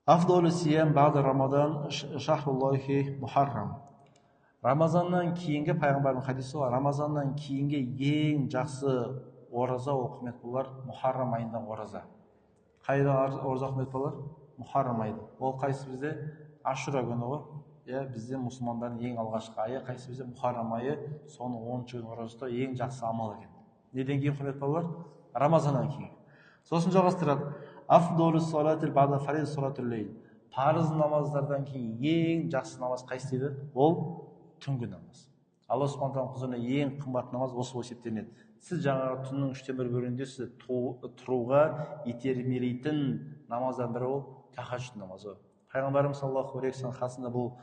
Афдолу сиям баъда Рамадан шахруллахи мухаррам. Рамазаннан кейінгі пайғамбардың хадисі бар. Рамазаннан кейінгі ең жақсы ораза ол құрметті болар Мухаррам айындағы ораза. Қайда ораза құрметті болар? Мухаррам айы. Ол қайсы бізде? Ашура күні ғой. Бізде мұсылмандардың ең алғашқы айы қайсы бізде? Мухаррам айы. Соның 10-шы күні ораза ұстау ең жақсы амал екен. Неден кейін құрметті болар? Рамазаннан кейін. Сосын жалғастырады. Афдолу салатил баъда фариз салатул лейл. Парыз намаздардан кейін ең жақсы намаз қайсы дейді? Ол түнгі намаз. Алла субхана тағаланың құзырына ең қымбат намаз осы есептелінеді. Сіз жаңағы түннің 3/1-інде сіз тұруға итермелейтін намаздан бірі ол тахаджуд намазы. Пайғамбарымыз саллаллаху алейхи ва саллям қасында бұл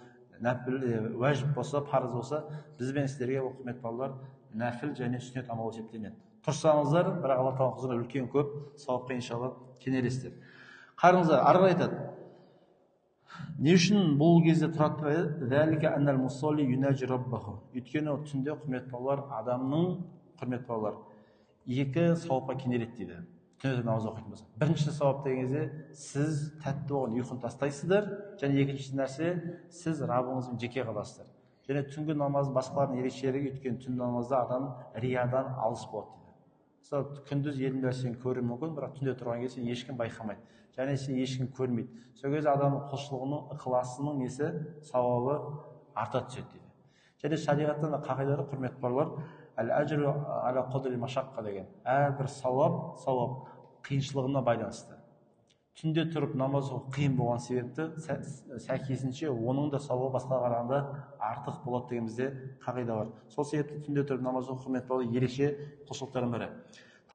нәпіл уәжіп болса, парыз болса, бізбен сіздерге бұл құрметті балалар нәпіл және сүннет амал есептелінеді. Тұрсаңыздар, бірақ Алла тағаланың құзырына үлкен көп сауапқа иншалла кенелесіздер. Қарыңыздар, ары қарай айтады. Не үшін бұл кезде тұрады? Өйткені түнде құрметті балалар, адамның құрметті балалар екі сауапқа кенеледі дейді. Түнде намаз оқитын болса. Бірінші сауап деген кезде сіз тәтті болған ұйқыны тастайсыздар, және екінші нәрсе сіз Раббыңызбен жеке қаласыздар. Және түнгі намаз басқалардың ерекшелігі, өйткені түнгі намазда адам риядан алыс болады дейді. Мысалы, күндіз елдің нәрсені көруі мүмкін, бірақ түнде тұрған кезде ешкім байқамайды. Және сен ешкім көрмейді. Сол кезде адамның құлшылығының, ықыласының несі, сауабы арта түседі дейді. Және шариғаттан қағидада құрметті барлар, әл-әжру аля қадри машаққа деген. Әрбір сауап қиыншылығына байланысты. Түнде тұрып намаз оқу қиын болған себепті сәйкесінше оның да сауабы басқаға қарағанда артық болады деген бізде қағида бар. Сол себепті түнде тұрып намаз оқу құрметті барлар ерекше құлшылықтардың бірі.